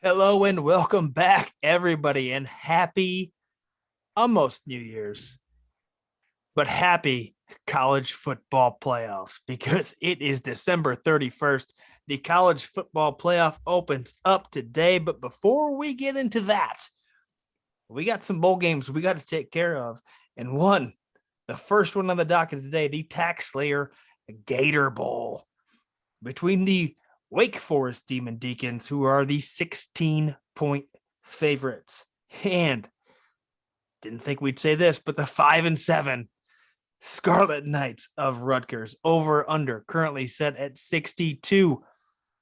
Hello and welcome back, everybody, and happy almost New Year's, but happy college football playoffs because it is December 31st. The college football playoff opens up today. But before we get into that, we got some bowl games we got to take care of. And the first one on the docket today, the TaxSlayer Gator Bowl between the Wake Forest Demon Deacons, who are the 16-point favorites. And didn't think we'd say this, but the 5-7 Scarlet Knights of Rutgers, over under currently set at 62.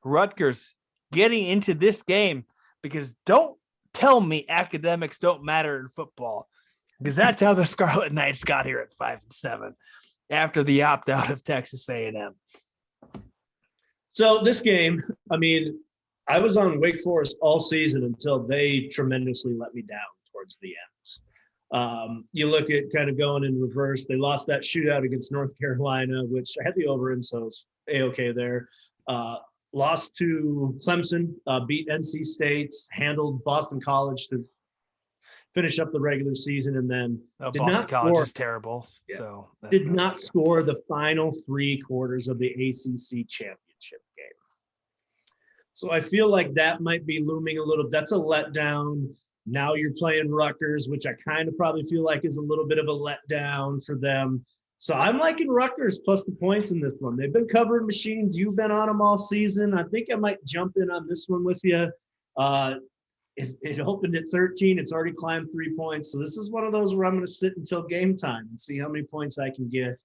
Rutgers getting into this game because don't tell me academics don't matter in football, because that's how the Scarlet Knights got here at 5-7 after the opt-out of Texas A&M. So this game, I was on Wake Forest all season until they tremendously let me down towards the end. You look at kind of going in reverse. They lost that shootout against North Carolina, which I had the over in, so it's A-okay there. Lost to Clemson, beat NC State, handled Boston College to finish up the regular season, and then Boston College is terrible. Yeah. So did not score the final three quarters of the ACC championship game. So I feel like that might be looming a little. That's a letdown. Now you're playing Rutgers, which I kind of probably feel like is a little bit of a letdown for them. So I'm liking Rutgers plus the points in this one. They've been covering machines. You've been on them all season. I think I might jump in on this one with you. It opened at 13. It's already climbed 3 points. So this is one of those where I'm going to sit until game time and see how many points I can get.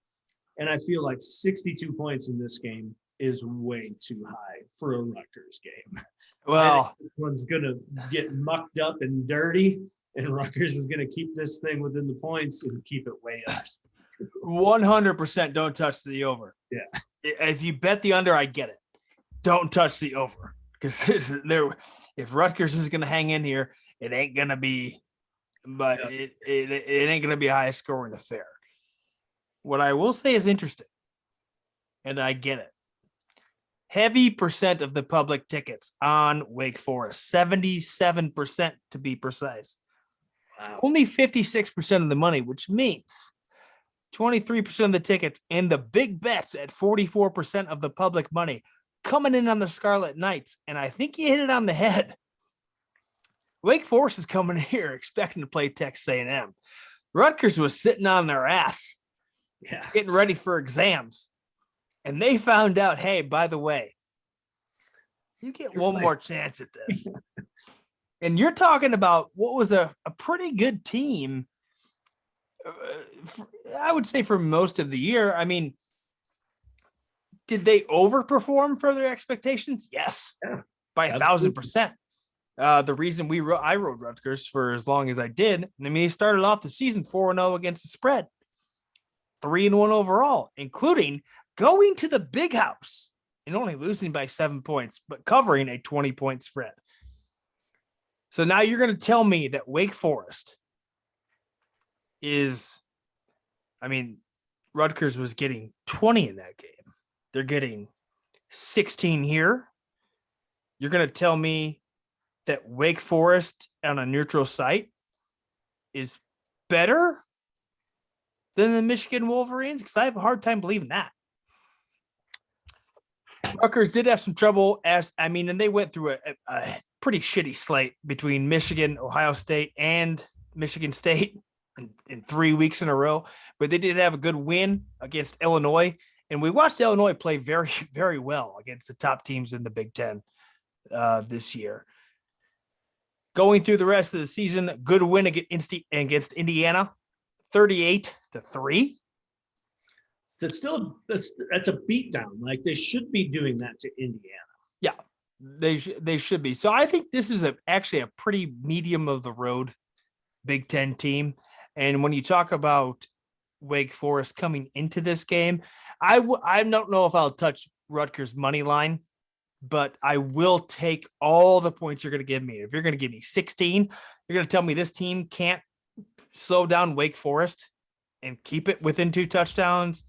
And I feel like 62 points in this game is way too high for a Rutgers game. Well, this one's going to get mucked up and dirty, and Rutgers is going to keep this thing within the points and keep it way up. 100% don't touch the over. Yeah. If you bet the under, I get it. Don't touch the over. Because if Rutgers is going to hang in here, it ain't going to be, but yeah. it ain't going to be a high scoring affair. What I will say is interesting, and I get it. Heavy percent of the public tickets on Wake Forest, 77% to be precise. Wow. Only 56% of the money, which means 23% of the tickets and the big bets at 44% of the public money coming in on the Scarlet Knights. And I think you hit it on the head. Wake Forest is coming here expecting to play Texas A&M. Rutgers was sitting on their ass, getting ready for exams. And they found out, hey, by the way, you get one more chance at this. And you're talking about what was a pretty good team, I would say, for most of the year. I mean, did they overperform for their expectations? Yes, by 1,000%. The reason I rode Rutgers for as long as I did, they started off the season 4-0 against the spread, 3-1 overall, including going to the Big House and only losing by 7 points, but covering a 20-point spread. So now you're going to tell me that Wake Forest Rutgers was getting 20 in that game. They're getting 16 here. You're going to tell me that Wake Forest on a neutral site is better than the Michigan Wolverines? Because I have a hard time believing that. Rutgers did have some trouble, and they went through a pretty shitty slate between Michigan, Ohio State, and Michigan State in 3 weeks in a row. But they did have a good win against Illinois. And we watched Illinois play very, very well against the top teams in the Big Ten this year. Going through the rest of the season, good win against Indiana, 38-3. That's a beatdown. Like, they should be doing that to Indiana. Yeah, they should be. So I think this is actually a pretty medium of the road Big Ten team. And when you talk about Wake Forest coming into this game, I don't know if I'll touch Rutgers money line, but I will take all the points you're going to give me. If you're going to give me 16, you're going to tell me this team can't slow down Wake Forest and keep it within 2 touchdowns.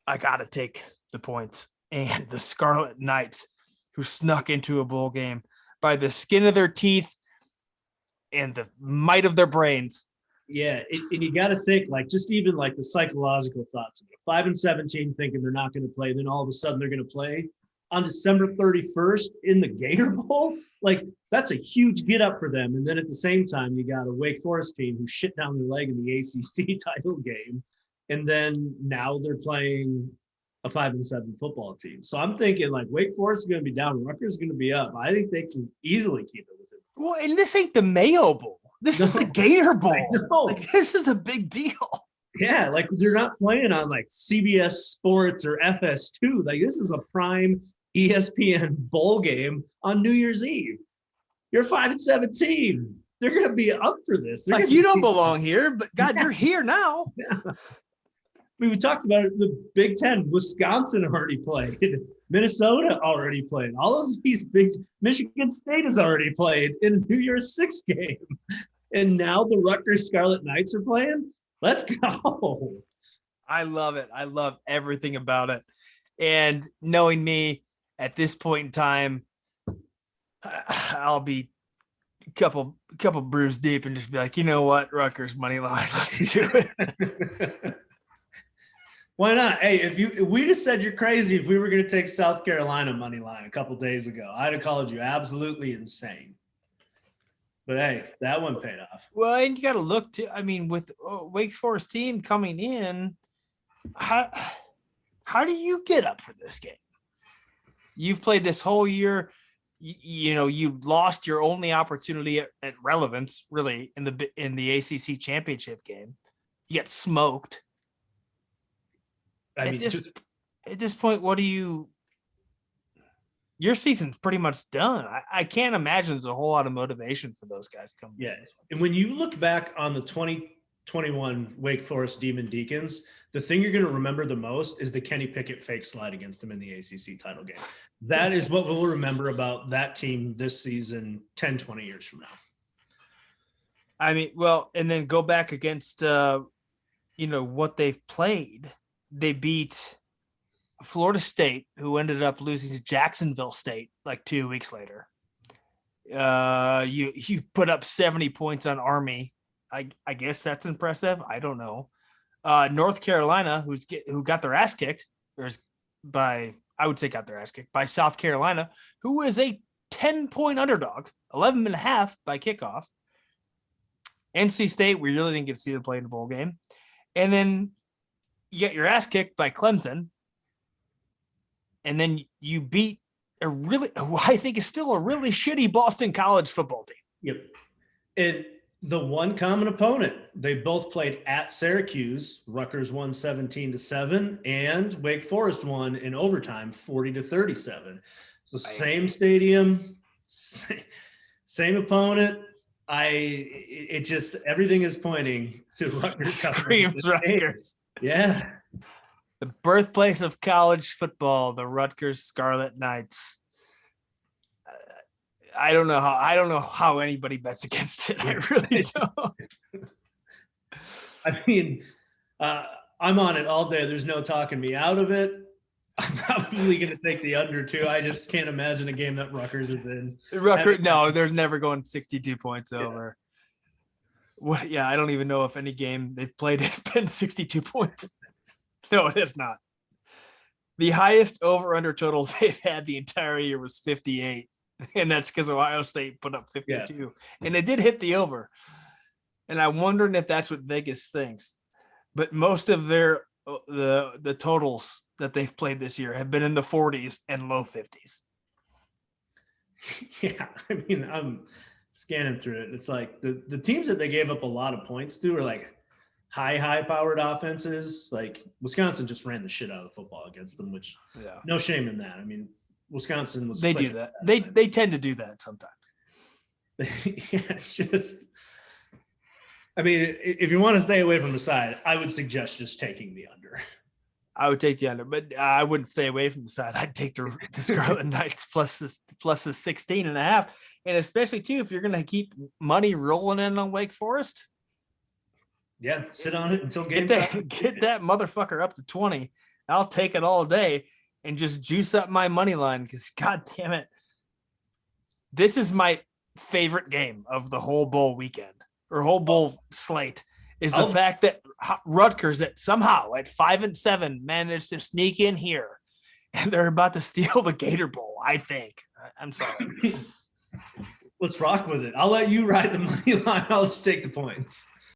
I got to take the points. And the Scarlet Knights, who snuck into a bowl game by the skin of their teeth and the might of their brains. Yeah, and you got to think like just even like the psychological thoughts of it. 5-17 thinking they're not going to play, then all of a sudden they're going to play on December 31st in the Gator Bowl. Like that's a huge get up for them. And then at the same time, you got a Wake Forest team who shit down their leg in the ACC title game, and then now they're playing a 5-7 football team. So I'm thinking like Wake Forest is going to be down, Rutgers is going to be up. I think they can easily keep it within. Well, and this ain't the Mayo Bowl. This is the Gator Bowl. Like, this is a big deal. Yeah, like they're not playing on like CBS Sports or FS2. Like this is a prime ESPN bowl game on New Year's Eve. You're 5-17. They're going to be up for this. Like you don't belong here, but God, you're here now. Yeah. We talked about it, the Big Ten. Wisconsin already played. Minnesota already played. All of these big Michigan State has already played in a New Year's Six game. And now the Rutgers Scarlet Knights are playing. Let's go. I love it. I love everything about it. And knowing me at this point in time, I'll be a couple brews deep and just be like, you know what, Rutgers money line, let's do it. Why not? Hey, if we just said you're crazy if we were going to take South Carolina money line a couple days ago, I'd have called you absolutely insane. But hey, that one paid off. Well, and you got to look to, I mean, with Wake Forest team coming in, how do you get up for this game? You've played this whole year. You know, you lost your only opportunity at relevance, really, in the ACC championship game. You get smoked. At this point, what do you? Your season's pretty much done. I can't imagine there's a whole lot of motivation for those guys coming. Yeah, and when you look back on the 2021 Wake Forest Demon Deacons, the thing you're going to remember the most is the Kenny Pickett fake slide against them in the ACC title game. That is what we'll remember about that team this season 10, 20 years from now. I mean, well, and then go back against, what they've played. They beat Florida State, who ended up losing to Jacksonville State like 2 weeks later. You put up 70 points on Army. I guess that's impressive. I don't know. North Carolina, who got their ass kicked, by South Carolina, who is a 10-point underdog, 11.5 by kickoff. NC State, we really didn't get to see them play in the bowl game. And then you get your ass kicked by Clemson. And then you beat I think is still a really shitty Boston College football team. Yep. And the one common opponent, they both played at Syracuse. Rutgers won 17-7, and Wake Forest won in overtime 40-37. So same stadium, same opponent. Everything is pointing to Rutgers. Screams Rutgers. Yeah. The birthplace of college football, the Rutgers Scarlet Knights. I don't know how anybody bets against it. I really don't. I mean, I'm on it all day. There's no talking me out of it. I'm probably going to take the under too. I just can't imagine a game that Rutgers is in. No, there's never going 62 points over. What? Yeah, I don't even know if any game they've played has been 62 points. No, it is not. The highest over-under total they've had the entire year was 58, and that's because Ohio State put up 52. Yeah. And they did hit the over. And I'm wondering if that's what Vegas thinks. But most of the totals that they've played this year have been in the 40s and low 50s. Yeah, I mean, I'm scanning through it. It's like the teams that they gave up a lot of points to are like high-powered offenses. Like Wisconsin just ran the shit out of the football against them, which no shame in that. I mean, Wisconsin was. They do that. They tend to do that sometimes. Yeah, it's just. I mean, if you want to stay away from the side, I would suggest just taking the under. I would take the under, but I wouldn't stay away from the side. I'd take the Scarlet Knights plus the 16.5, and especially too if you're going to keep money rolling in on Wake Forest. Yeah, sit on it until get that motherfucker up to 20. I'll take it all day and just juice up my money line because God damn it, this is my favorite game of the whole bowl weekend or whole bowl slate is the fact that Rutgers at somehow at 5-7 managed to sneak in here and they're about to steal the Gator Bowl. I think. I'm sorry. Let's rock with it. I'll let you ride the money line. I'll just take the points.